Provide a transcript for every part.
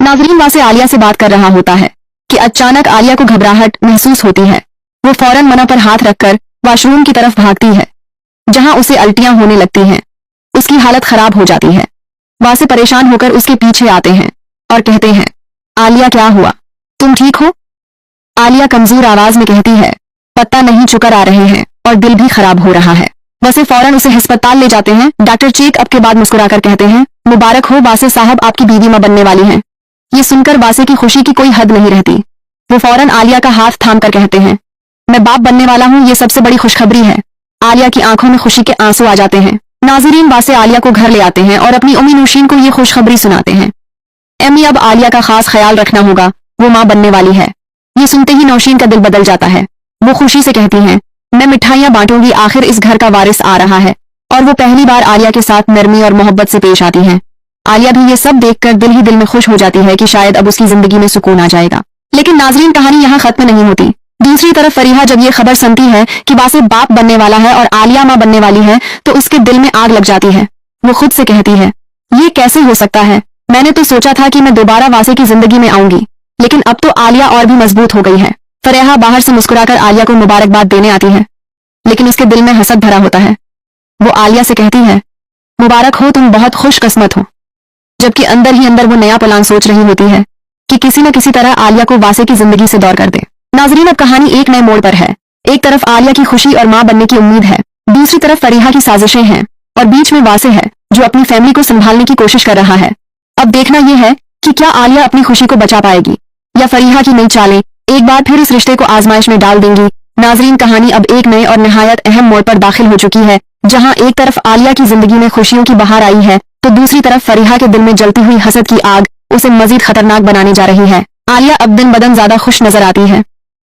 नाजरीन वासे आलिया से बात कर रहा होता है कि अचानक आलिया को घबराहट महसूस होती है। वो फौरन मना पर हाथ रखकर वॉशरूम की तरफ भागती है, जहां उसे उल्टियां होने लगती हैं। उसकी हालत खराब हो जाती है। वासे परेशान होकर उसके पीछे आते हैं और कहते हैं, आलिया क्या हुआ, तुम ठीक हो? आलिया कमजोर आवाज में कहती है, पता नहीं, चक्कर आ रहे हैं और दिल भी खराब हो रहा है। वैसे फौरन उसे अस्पताल ले जाते हैं। डॉक्टर चेकअप के बाद मुस्कुराकर कहते हैं, मुबारक हो वासे साहब, आपकी बीवी मां बनने वाली हैं। ये सुनकर वासे की खुशी की कोई हद नहीं रहती। वो फौरन आलिया का हाथ थाम कर कहते हैं, मैं बाप बनने वाला हूँ, ये सबसे बड़ी खुशखबरी है। आलिया की आंखों में खुशी के आंसू आ जाते हैं। नाजरीन वासे आलिया को घर ले आते हैं और अपनी उम्मी नौशीन को ये खुशखबरी सुनाते हैं। एमी, अब आलिया का खास ख्याल रखना होगा, वो माँ बनने वाली है। ये सुनते ही नौशीन का दिल बदल जाता है। वो खुशी से कहती हैं, मैं मिठाइयाँ बांटूंगी, आखिर इस घर का वारिस आ रहा है। और वो पहली बार आलिया के साथ नरमी और मोहब्बत से पेश आती हैं। आलिया भी ये सब देखकर दिल ही दिल में खुश हो जाती है कि शायद अब उसकी जिंदगी में सुकून आ जाएगा। लेकिन नाजरीन कहानी यहाँ खत्म नहीं होती। दूसरी तरफ फरीहा जब ये खबर सुनती है कि वासे बाप बनने वाला है और आलिया माँ बनने वाली है, तो उसके दिल में आग लग जाती है। वो खुद से कहती है, ये कैसे हो सकता है? मैंने तो सोचा था कि मैं दोबारा वासे की जिंदगी में आऊंगी, लेकिन अब तो आलिया और भी मजबूत हो गई है। फरीहा बाहर से मुस्कुराकर आलिया को मुबारकबाद देने आती है, लेकिन उसके दिल में हसद भरा होता है। वो आलिया से कहती है, मुबारक हो, तुम बहुत खुशकिस्मत हो। जबकि अंदर ही अंदर वो नया प्लान सोच रही होती है कि किसी न किसी तरह आलिया को वासे की जिंदगी से दूर कर दे। नाजरीन अब कहानी एक नए मोड़ पर है। एक तरफ आलिया की खुशी और मां बनने की उम्मीद है, दूसरी तरफ फरीहा की साजिशें हैं और बीच में वासे है जो अपनी फैमिली को संभालने की कोशिश कर रहा है। अब देखना यह है कि क्या आलिया अपनी खुशी को बचा पाएगी या फरीहा की नई चालें एक बार फिर इस रिश्ते को आजमाइश में डाल देंगी। नाजरीन कहानी अब एक नए और निहायत अहम मोड़ पर दाखिल हो चुकी है, जहां एक तरफ आलिया की जिंदगी में खुशियों की बहार आई है, तो दूसरी तरफ फरीहा के दिल में जलती हुई हसद की आग उसे मजीद खतरनाक बनाने जा रही है। आलिया अब दिन ब दिन ज्यादा खुश नजर आती है।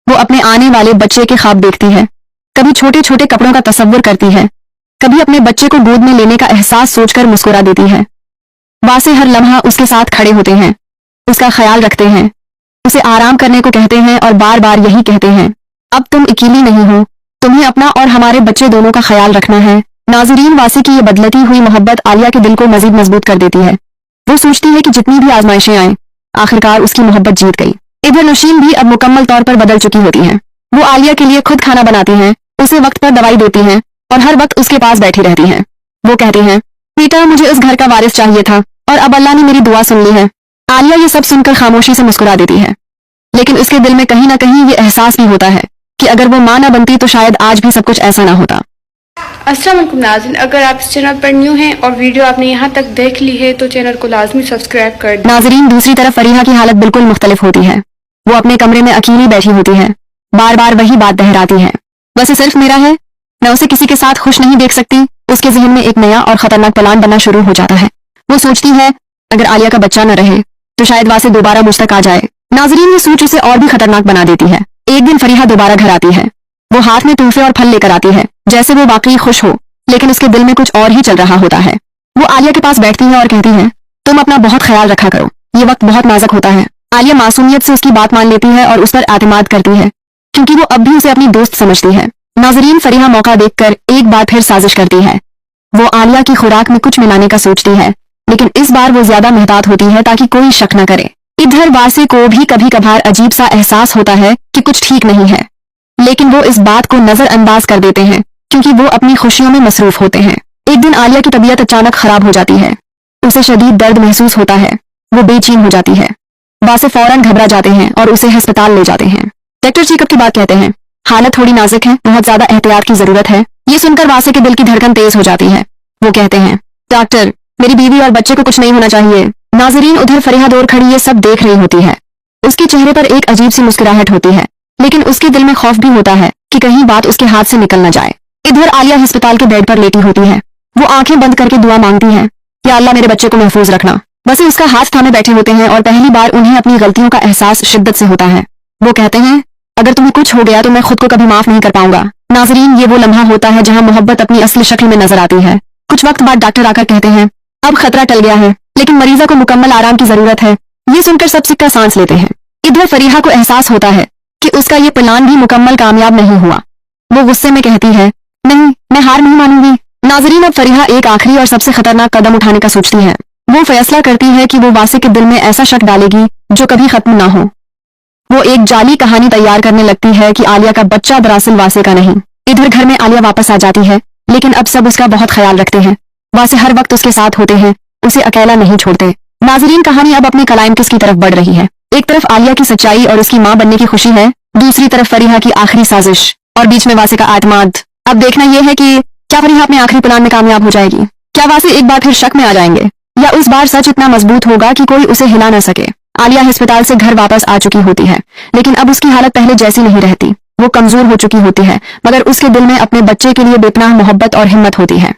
वो अपने आने वाले बच्चे के ख्वाब देखती है, कभी छोटे छोटे कपड़ों का तस्वुर करती है, कभी अपने बच्चे को गोद में लेने का एहसास सोचकर मुस्कुरा देती है। वासे हर लम्हा उसके साथ खड़े होते हैं, उसका ख्याल रखते हैं, उसे आराम करने को कहते हैं और बार बार यही कहते हैं, अब तुम अकेली नहीं हो, तुम्हें अपना और हमारे बच्चे दोनों का ख्याल रखना है। नाजरीन वासे की ये बदलती हुई मोहब्बत आलिया के दिल को मजीद मजबूत कर देती है। वो सोचती है कि जितनी भी आजमाइशें आए, आखिरकार उसकी मोहब्बत जीत गई। इधर नौशीन भी अब मुकम्मल तौर पर बदल चुकी होती हैं। वो आलिया के लिए खुद खाना बनाती हैं, उसे वक्त पर दवाई देती हैं और हर वक्त उसके पास बैठी रहती हैं। वो कहती हैं, बेटा मुझे इस घर का वारिस चाहिए था और अब अल्लाह ने मेरी दुआ सुन ली है। आलिया ये सब सुनकर खामोशी से मुस्कुरा देती है, लेकिन उसके दिल में कहीं ना कहीं ये एहसास भी होता है कि अगर वो मां ना बनती तो शायद आज भी सब कुछ ऐसा ना होता। अस्सलाम वालेकुम नाज़रीन, अगर आप इस चैनल पर न्यू हैं और वीडियो आपने यहाँ तक देख ली है तो चैनल को लाजमी सब्सक्राइब कर दें। नाजरीन दूसरी तरफ फरीहा की हालत बिल्कुल मुख्तलिफ होती है। वो अपने कमरे में अकेली बैठी होती है, बार बार वही बात दोहराती है, वैसे सिर्फ मेरा है, मैं उसे किसी के साथ खुश नहीं देख सकती। उसके जहन में एक नया और खतरनाक प्लान बनना शुरू हो जाता है। वो सोचती है, अगर आलिया का बच्चा न रहे तो शायद वासे दोबारा मुझ तक आ जाए। नाजरीन ये सोच उसे और भी खतरनाक बना देती है। एक दिन फरीहा दोबारा घर आती है। वो हाथ में तोहफे और फल लेकर आती है, जैसे वो वाकई खुश हो, लेकिन उसके दिल में कुछ और ही चल रहा होता है। वो आलिया के पास बैठती है और कहती है, तुम अपना बहुत ख्याल रखा करो, ये वक्त बहुत नाजुक होता है। आलिया मासूमियत से उसकी बात मान लेती है और उस पर एतमाद करती है, क्योंकि वो अब भी उसे अपनी दोस्त समझती है। नाजरीन फरीहा मौका देखकर एक बार फिर साजिश करती है। वो आलिया की खुराक में कुछ मिलाने का सोचती है, लेकिन इस बार वो ज्यादा मुहतात होती है ताकि कोई शक न करे। इधर वासे को भी कभी कभार अजीब सा एहसास होता है कि कुछ ठीक नहीं है, लेकिन वो इस बात को नजरअंदाज कर देते हैं क्योंकि वो अपनी खुशियों में मसरूफ होते हैं। एक दिन आलिया की तबीयत अचानक खराब हो जाती है। उसे शदीद दर्द महसूस होता है, वो बेचैन हो जाती है। वासे फौरन घबरा जाते हैं और उसे अस्पताल ले जाते हैं। डॉक्टर चेकअप के बाद कहते हैं, हालत थोड़ी नाजुक है, बहुत ज्यादा एहतियात की जरूरत है। ये सुनकर वासे के दिल की धड़कन तेज हो जाती है। वो कहते हैं, डॉक्टर मेरी बीवी और बच्चे को कुछ नहीं होना चाहिए। नाजरीन उधर फरीहा दूर खड़ी ये सब देख रही होती है। उसके चेहरे पर एक अजीब सी मुस्कुराहट होती है, लेकिन उसके दिल में खौफ भी होता है कि कहीं बात उसके हाथ से निकल न जाए। इधर आलिया अस्पताल के बेड पर लेटी होती है। वो आंखें बंद करके दुआ मांगती है, या अल्लाह मेरे बच्चे को महफूज रखना। वैसे उसका हाथ थामे बैठे होते हैं और पहली बार उन्हें अपनी गलतियों का एहसास शिद्दत से होता है। वो कहते हैं, अगर तुम्हें कुछ हो गया तो मैं खुद को कभी माफ नहीं कर पाऊंगा। नाजरीन ये वो लम्हा होता है जहाँ मोहब्बत अपनी असली शक्ल में नजर आती है। कुछ वक्त बाद डॉक्टर आकर कहते हैं, अब खतरा टल गया है, लेकिन मरीजा को मुकम्मल आराम की जरूरत है। ये सुनकर सब सिक्का सांस लेते हैं। इधर फरीहा को एहसास होता है कि उसका ये प्लान भी मुकम्मल कामयाब नहीं हुआ। वो गुस्से में कहती है, नहीं मैं हार नहीं मानूंगी। नाजरीन अब फरीहा एक आखिरी और सबसे खतरनाक कदम उठाने का सोचती है। वो फैसला करती है कि वो वासे के दिल में ऐसा शक डालेगी जो कभी खत्म ना हो। वो एक जाली कहानी तैयार करने लगती है कि आलिया का बच्चा दरअसल वासे का नहीं। इधर घर में आलिया वापस आ जाती है, लेकिन अब सब उसका बहुत ख्याल रखते हैं। वासे हर वक्त उसके साथ होते हैं, उसे अकेला नहीं छोड़ते। नाजरीन, कहानी अब अपने क्लाइमैक्स की तरफ बढ़ रही है। एक तरफ आलिया की सच्चाई और उसकी मां बनने की खुशी है, दूसरी तरफ फरीहा की आखिरी साजिश और बीच में वासे का आत्माद। अब देखना यह है कि क्या फरीहा अपने आखिरी प्लान में कामयाब हो जाएगी? क्या वासे एक बार फिर शक में आ जाएंगे, या उस बार सच इतना मजबूत होगा कि कोई उसे हिला न सके? आलिया अस्पताल से घर वापस आ चुकी होती है, लेकिन अब उसकी हालत पहले जैसी नहीं रहती। वो कमजोर हो चुकी होती है, मगर उसके दिल में अपने बच्चे के लिए बेपनाह मोहब्बत और हिम्मत होती है।